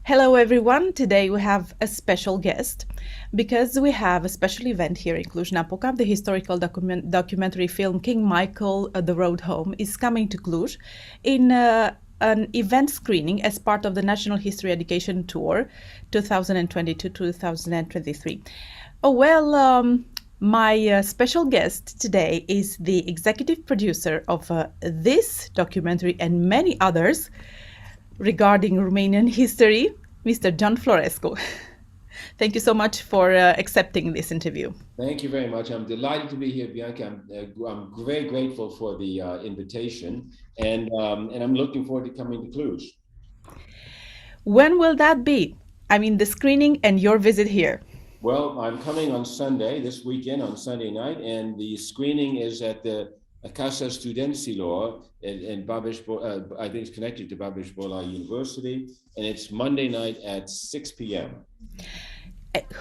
Hello everyone, today we have a special guest because we have a special event here in Cluj-Napoca. The historical documentary film King Michael, The Road Home is coming to Cluj in an event screening as part of the National History Education Tour 2022-2023. My special guest today is the executive producer of this documentary and many others regarding Romanian history, Mr. John Florescu. Thank you so much for accepting this interview. Thank you very much. I'm delighted to be here, Bianca. I'm very grateful for the invitation, and I'm looking forward to coming to Cluj. When will that be? I mean, the screening and your visit here. Well, I'm coming on Sunday, this weekend, on Sunday night, and the screening is at the Casa Studenților in Babeș, I think it's connected to Babeș University, and it's Monday night at 6 p.m.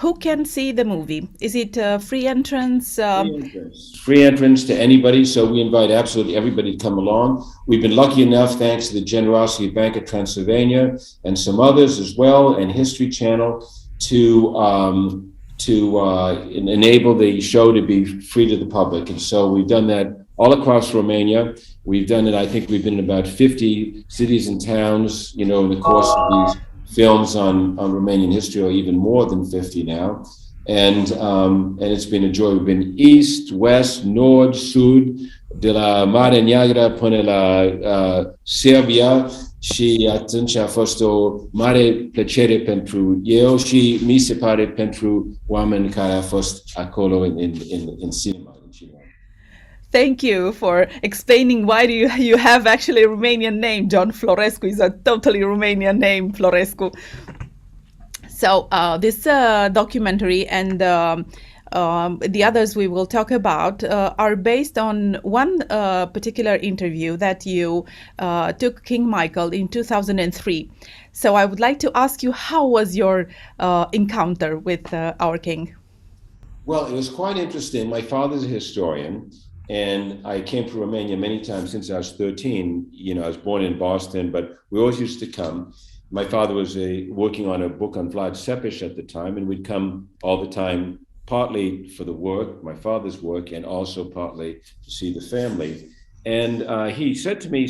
Who can see the movie? Is it free entrance? Free entrance to anybody, so we invite absolutely everybody to come along. We've been lucky enough, thanks to the generosity of Bank of Transylvania and some others as well, and History Channel, to enable the show to be free to the public. And so we've done that all across Romania. We've done it, I think we've been in about 50 cities and towns, in the course of these films on Romanian history, or even more than 50 now. And it's been a joy. We've been east, west, nord, sud, de la Marea Neagră până la Serbia, și atunci a fost o mare plăcere pentru eu și mi se pare pentru oameni care au fost acolo în cinema. Thank you for explaining why you have actually a Romanian name. John Florescu is a totally Romanian name, Florescu. So this documentary and the others we will talk about are based on one particular interview that you took King Michael in 2003. So I would like to ask you, how was your encounter with our king? Well, it was quite interesting. My father's a historian, and I came to Romania many times since I was 13. I was born in Boston, but we always used to come. My father was working on a book on Vlad Tepes at the time, and we'd come all the time, partly for the work, my father's work, and also partly to see the family. And he said to me,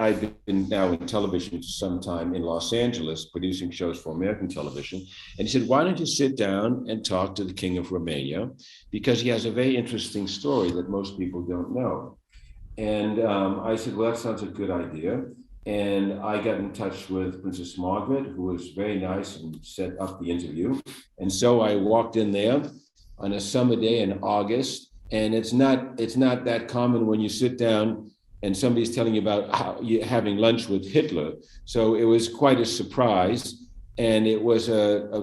I've been now in television for some time in Los Angeles, producing shows for American television. And he said, why don't you sit down and talk to the King of Romania? Because he has a very interesting story that most people don't know. And I said, well, that sounds a good idea. And I got in touch with Princess Margaret, who was very nice and set up the interview. And so I walked in there on a summer day in August. And it's not that common when you sit down and somebody's telling you about how you're having lunch with Hitler. So it was quite a surprise. And it was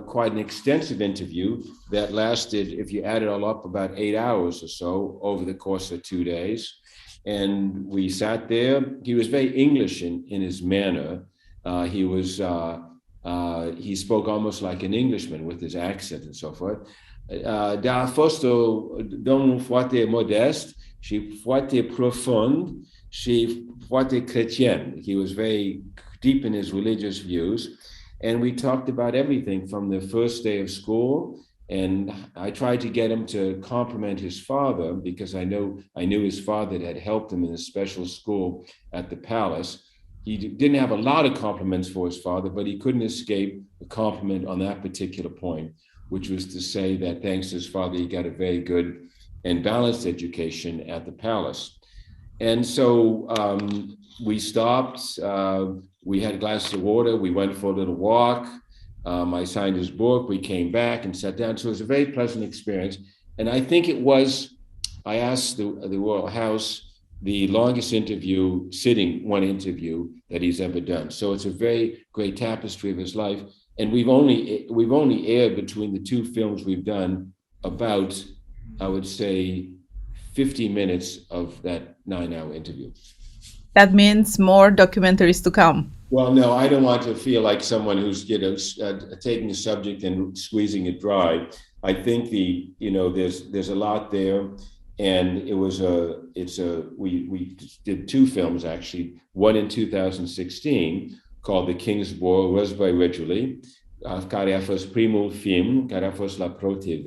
quite an extensive interview that lasted, if you add it all up, about 8 hours or so over the course of 2 days. And we sat there. He was very English in his manner. He spoke almost like an Englishman with his accent and so forth. Dar a fost domnul foarte modest și foarte profund și foarte chrétien. He was very deep in his religious views. And we talked about everything from the first day of school. And I tried to get him to compliment his father, because I knew his father had helped him in a special school at the palace. He didn't have a lot of compliments for his father, but he couldn't escape a compliment on that particular point, which was to say that thanks to his father, he got a very good and balanced education at the palace. And so we stopped, we had glasses of water, we went for a little walk. I signed his book, we came back and sat down. So it was a very pleasant experience. And I think I asked the Royal House the longest one interview that he's ever done. So it's a very great tapestry of his life. And we've only aired between the two films we've done about, I would say, 50 minutes of that 9-hour interview. That means more documentaries to come. Well, no, I don't want to feel like someone who's taking a subject and squeezing it dry. I think there's a lot there, and we did two films actually. One in 2016 called The King's War, was by Regele, care a fost primul film, care a fost la Pro TV.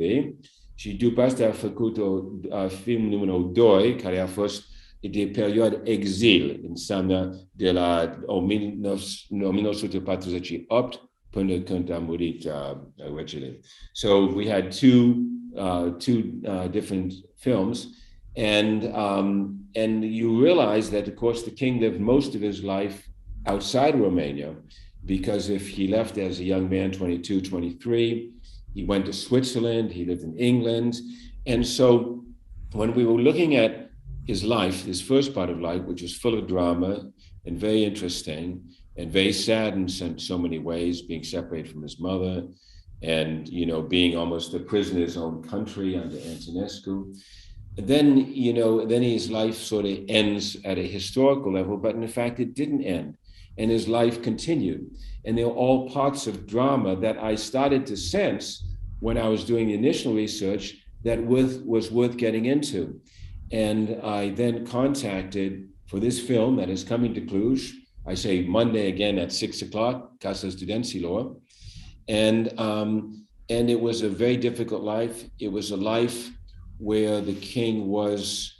Și după asta a făcut film numărul 2, care a fost de perioadă exil, înseamnă de la 1948 până când a murit Regele. So we had two different films, and you realize that, of course, the king lived most of his life outside Romania, because if he left as a young man, 22, 23, he went to Switzerland, he lived in England. And so when we were looking at his life, his first part of life, which was full of drama and very interesting and very sad in so many ways, being separated from his mother and, you know, being almost a prisoner in his own country under Antonescu. Then, you know, then his life sort of ends at a historical level, but in fact it didn't end. And his life continued. And they were all parts of drama that I started to sense when I was doing the initial research that was worth getting into. And I then contacted, for this film that is coming to Cluj, I say Monday again at 6 o'clock, Casa Studenților. And it was a very difficult life. It was a life where the king was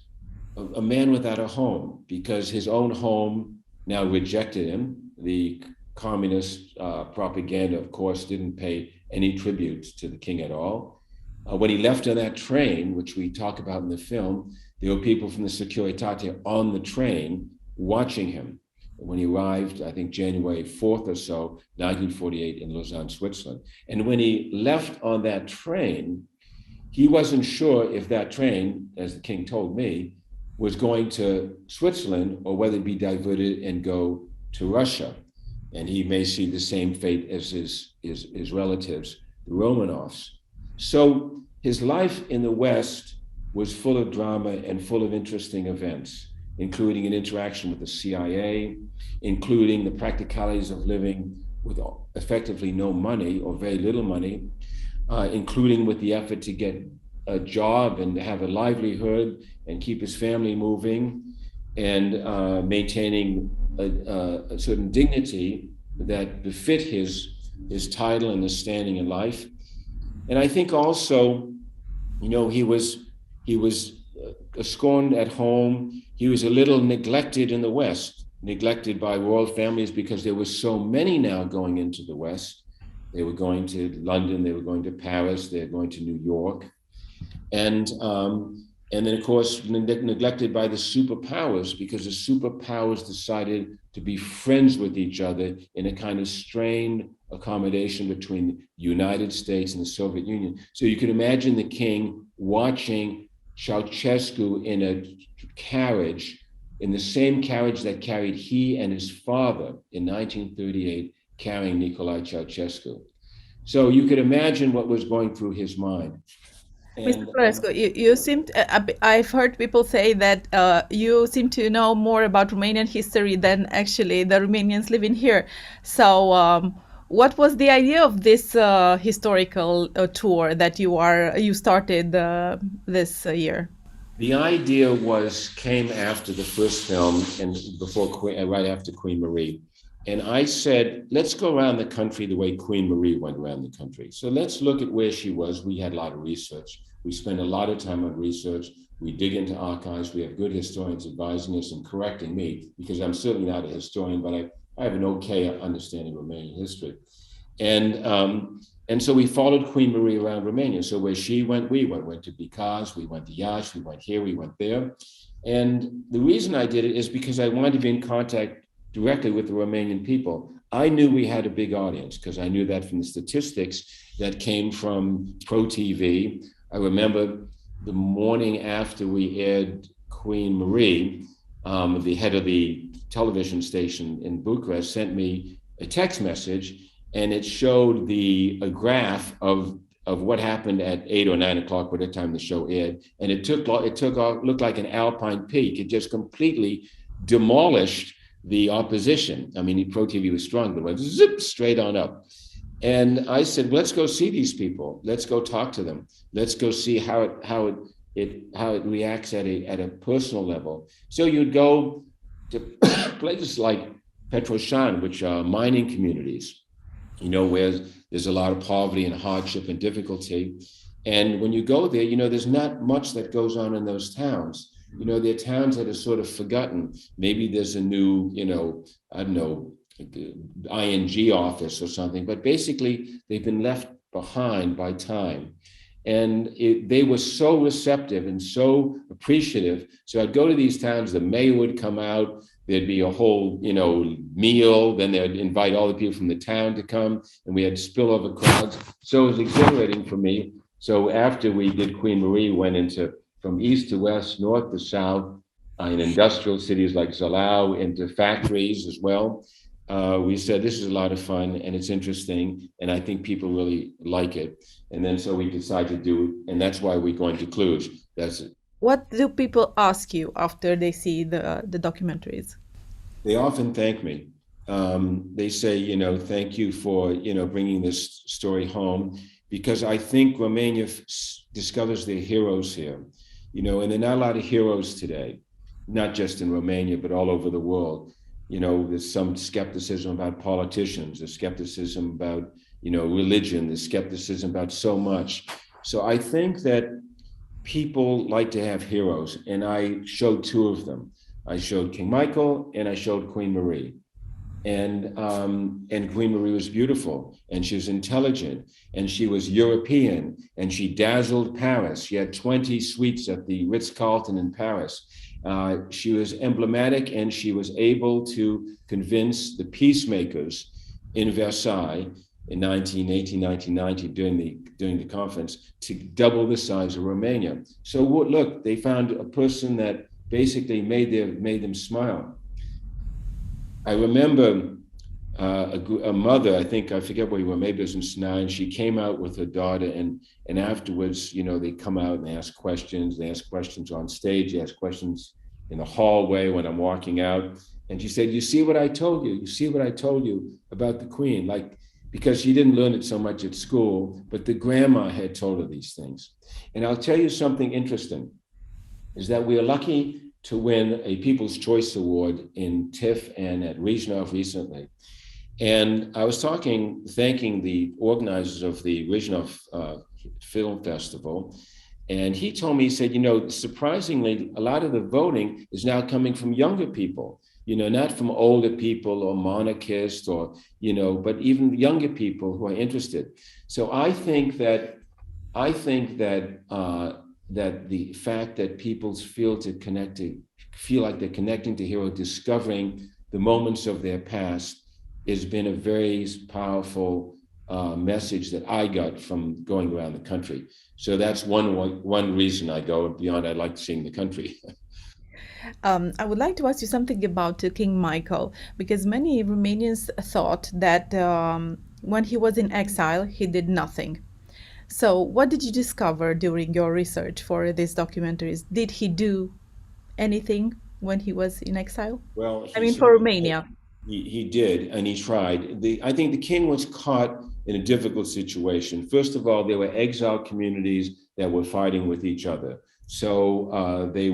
a man without a home, because his own home now rejected him. The communist propaganda, of course, didn't pay any tribute to the king at all. When he left on that train, which we talk about in the film, there were people from the Securitate on the train watching him. When he arrived, I think January 4th or so, 1948 in Lausanne, Switzerland. And when he left on that train, he wasn't sure if that train, as the king told me, was going to Switzerland or whether it'd be diverted and go to Russia. And he may see the same fate as his relatives, the Romanovs. So his life in the West was full of drama and full of interesting events, including an interaction with the CIA, including the practicalities of living with effectively no money or very little money, including with the effort to get a job and have a livelihood and keep his family moving, and maintaining a certain dignity that befit his title and his standing in life. And I think also, you know, he was scorned at home. He was a little neglected in the West, neglected by royal families, because there were so many now going into the West. They were going to London, they were going to Paris, they were going to New York. And then, of course, neglected by the superpowers, because the superpowers decided to be friends with each other in a kind of strained accommodation between the United States and the Soviet Union. So you can imagine the king watching Ceausescu in a carriage, in the same carriage that carried he and his father in 1938, carrying Nicolae Ceausescu. So you could imagine what was going through his mind. Mr. Florescu, you seem I've heard people say that you seem to know more about Romanian history than actually the Romanians living here. So what was the idea of this historical tour that you started this year? The idea came after the first film and right after Queen Marie. And I said, let's go around the country the way Queen Marie went around the country. So let's look at where she was. We had a lot of research. We spend a lot of time on research. We dig into archives. We have good historians advising us and correcting me, because I'm certainly not a historian, but I have an okay understanding of Romanian history. And so we followed Queen Marie around Romania. So where she went, we went to Bicaz, we went to Iași, we went here, we went there. And the reason I did it is because I wanted to be in contact directly with the Romanian people. I knew we had a big audience, because I knew that from the statistics that came from Pro TV. I remember the morning after we aired Queen Marie, the head of the television station in Bucharest sent me a text message, and it showed a graph of what happened at 8 or 9 o'clock by the time the show aired. And it looked like an alpine peak. It just completely demolished the opposition. I mean, Pro TV was strong, but it went zip straight on up. And I said, let's go see these people. Let's go talk to them. Let's go see how it reacts at a personal level. So you'd go to places like Petroshan, which are mining communities, where there's a lot of poverty and hardship and difficulty. And when you go there, there's not much that goes on in those towns. They're towns that are sort of forgotten. Maybe there's a new, I don't know, ING office or something, but basically they've been left behind by time. And they were so receptive and so appreciative. So I'd go to these towns, the mayor would come out, there'd be a whole, meal, then they'd invite all the people from the town to come, and we had spillover crowds. So it was exhilarating for me. So after we did Queen Marie, went into from east to west, north to south, in industrial cities like Zalao, into factories as well. We said, this is a lot of fun and it's interesting, and I think people really like it. And then so we decided to do it, and that's why we're going to Cluj. That's it. What do people ask you after they see the documentaries? They often thank me. They say, thank you for, bringing this story home, because I think Romania discovers their heroes here, and there are not a lot of heroes today, not just in Romania, but all over the world. There's some skepticism about politicians, there's skepticism about, religion, there's skepticism about so much. So I think that people like to have heroes, and I showed two of them. I showed King Michael and I showed Queen Marie. And Queen Marie was beautiful, and she was intelligent, and she was European, and she dazzled Paris. She had 20 suites at the Ritz-Carlton in Paris. She was emblematic, and she was able to convince the peacemakers in Versailles in 1990 during the conference to double the size of Romania. So look, they found a person that basically made them smile. I remember a mother, I forget where we were, maybe it was in Sinai, and she came out with her daughter, and afterwards, they come out and they ask questions. They ask questions on stage, they ask questions in the hallway when I'm walking out. And she said, you see what I told you? You see what I told you about the Queen? Because she didn't learn it so much at school, but the grandma had told her these things. And I'll tell you something interesting, is that we are lucky to win a People's Choice Award in TIFF and at Rezhnov recently. And I was thanking the organizers of the Rezhnov Film Festival. And he told me, he said, surprisingly, a lot of the voting is now coming from younger people, not from older people or monarchists or, but even younger people who are interested. So I think that the fact that people feel like they're connecting to hero, discovering the moments of their past, has been a very powerful message that I got from going around the country. So that's one reason I go. Beyond, I like seeing the country. I would like to ask you something about King Michael, because many Romanians thought that when he was in exile, he did nothing. So what did you discover during your research for these documentaries? Did he do anything when he was in exile? Well, for Romania. He did, and he tried. I think the king was caught in a difficult situation. First of all, there were exile communities that were fighting with each other. So they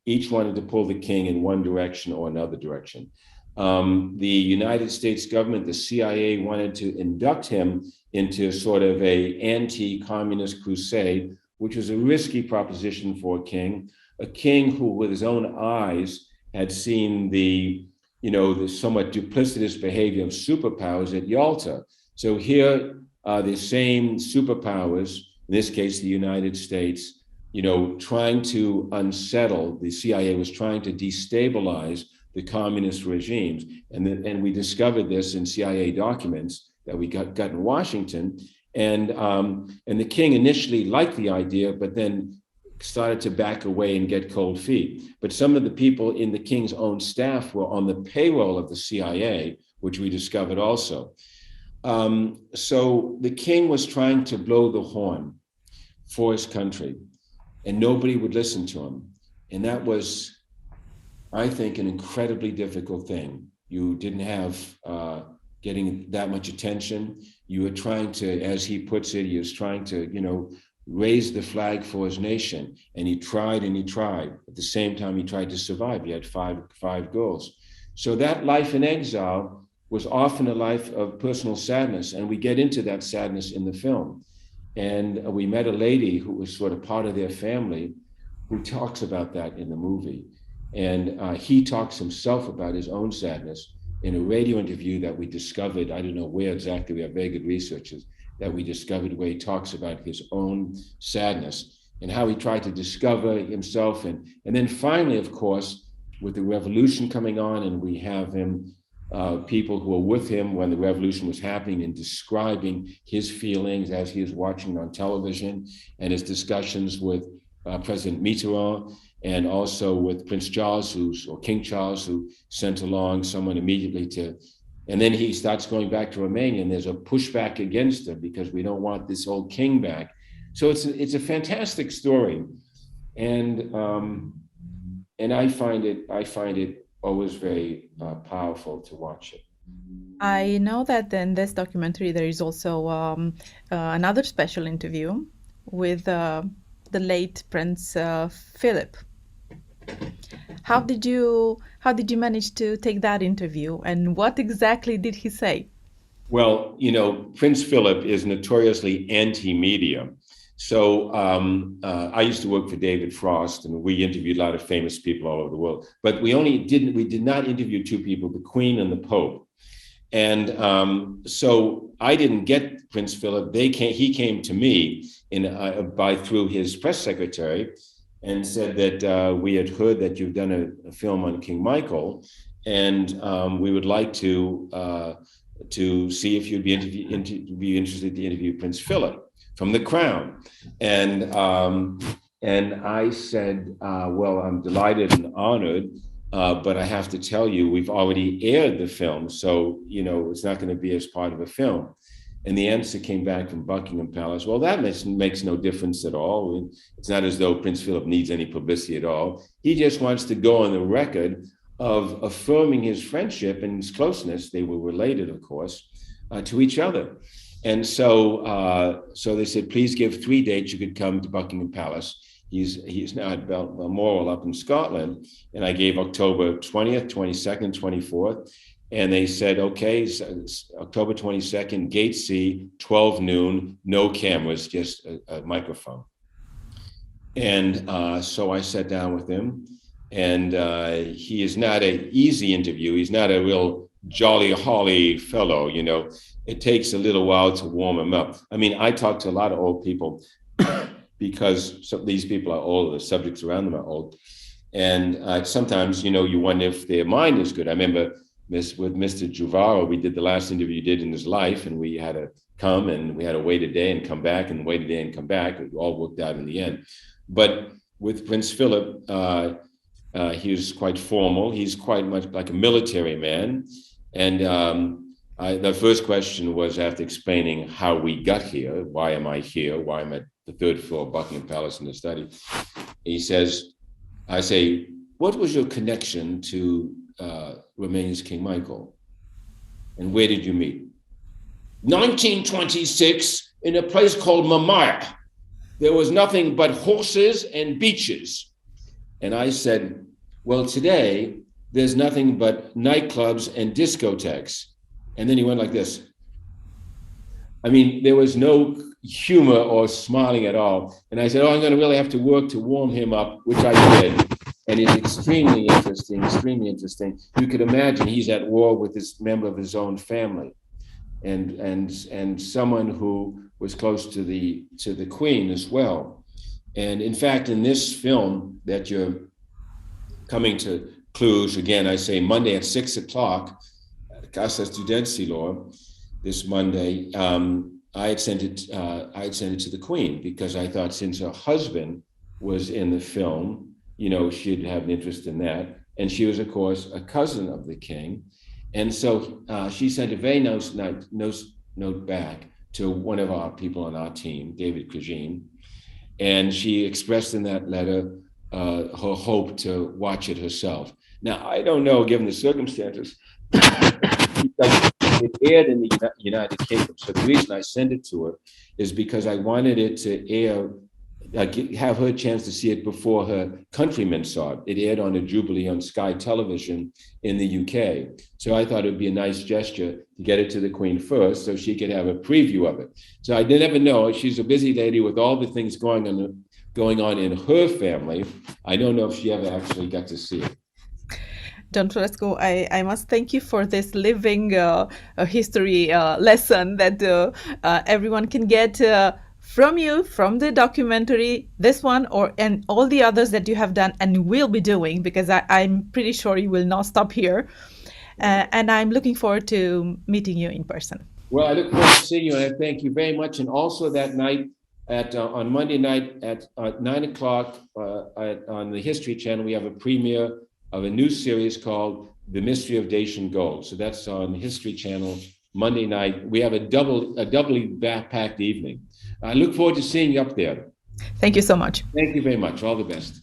each wanted to pull the king in one direction or another direction. The United States government, the CIA, wanted to induct him into sort of a anti-communist crusade, which was a risky proposition for a king who with his own eyes had seen the somewhat duplicitous behavior of superpowers at Yalta. So here the same superpowers, in this case, the United States, trying to unsettle, the CIA was trying to destabilize the communist regimes. And we discovered this in CIA documents that we got in Washington. And the king initially liked the idea, but then started to back away and get cold feet. But some of the people in the king's own staff were on the payroll of the CIA, which we discovered also. So the king was trying to blow the horn for his country, and nobody would listen to him. And that was, I think, an incredibly difficult thing. You didn't have getting that much attention. You were trying to, as he puts it, he was trying to, raise the flag for his nation. And he tried and he tried. At the same time, he tried to survive. He had five girls. So that life in exile was often a life of personal sadness, and we get into that sadness in the film. And we met a lady who was sort of part of their family who talks about that in the movie. And he talks himself about his own sadness in a radio interview that we discovered, I don't know where exactly, we have very good researchers, that we discovered where he talks about his own sadness and how he tried to discover himself. And then finally, of course, with the revolution coming on, and we have him, people who were with him when the revolution was happening and describing his feelings as he was watching on television, and his discussions with President Mitterrand, and also with Prince Charles, or King Charles, who sent along someone immediately to, and then he starts going back to Romania, and there's a pushback against him because we don't want this old king back. So it's a fantastic story, and I find it always very powerful to watch it. I know that in this documentary there is also another special interview with the late Prince Philip. How did you manage to take that interview, and what exactly did he say? Well, Prince Philip is notoriously anti-media. So I used to work for David Frost, and we interviewed a lot of famous people all over the world. But we did not interview two people, the Queen and the Pope. And so I didn't get Prince Philip. He came to me through his press secretary, and said that we had heard that you've done a film on King Michael, and we would like to see if you'd be interested to interview Prince Philip from the Crown. And I said, well, I'm delighted and honored, but I have to tell you, we've already aired the film, so it's not going to be as part of a film. And the answer came back from Buckingham Palace, well, that makes no difference at all. It's not as though Prince Philip needs any publicity at all. He just wants to go on the record of affirming his friendship and his closeness. They were related, of course, to each other. And so they said, please give 3 dates you could come to Buckingham Palace. He's now at Balmoral up in Scotland. And I gave October 20th, 22nd, 24th. And they said, okay, so it's October 22nd, Gate C, 12 noon, no cameras, just a microphone. And so I sat down with him, and he is not an easy interview. He's not a real jolly holly fellow, It takes a little while to warm him up. I mean, I talk to a lot of old people because these people are old, the subjects around them are old. And sometimes, you wonder if their mind is good. I remember with Mr. Juvaro, we did the last interview he did in his life, and we had to come, and we had to wait a day and come back, and wait a day and come back. It all worked out in the end. But with Prince Philip, he was quite formal. He's quite much like a military man. And the first question was, after explaining how we got here, why am I here? Why am I at the 3rd floor of Buckingham Palace in the study? I say, what was your connection to Romania's King Michael? And where did you meet? 1926 in a place called Mamaia. There was nothing but horses and beaches. And I said, well, today there's nothing but nightclubs and discotheques. And then he went like this. I mean, there was no humor or smiling at all. And I said, I'm going to really have to work to warm him up, which I did. And it's extremely interesting, extremely interesting. You could imagine he's at war with this member of his own family, and someone who was close to the Queen as well. And in fact, in this film that you're coming to Cluj, again, I say Monday at 6:00, Casa Studenților, this Monday, I had sent it to the Queen, because I thought, since her husband was in the film, she'd have an interest in that. And she was, of course, a cousin of the king. And so she sent a very nice note back to one of our people on our team, David Kajin. And she expressed in that letter her hope to watch it herself. Now, I don't know, given the circumstances, because it aired in the United Kingdom. So the reason I sent it to her is because I wanted it to air have her chance to see it before her countrymen saw it. It aired on a Jubilee on Sky Television in the UK. So I thought it would be a nice gesture to get it to the Queen first so she could have a preview of it. So I never know. She's a busy lady with all the things going on in her family. I don't know if she ever actually got to see it. John Florescu, I must thank you for this living history lesson that everyone can get from you, from the documentary, this one and all the others that you have done and will be doing, because I'm pretty sure you will not stop here. And I'm looking forward to meeting you in person. Well, I look forward to seeing you, and I thank you very much. And also that night, on Monday night at 9 o'clock on the History Channel, we have a premiere of a new series called The Mystery of Dacian Gold. So that's on History Channel Monday night. We have a doubly packed evening. I look forward to seeing you up there. Thank you so much. Thank you very much. All the best.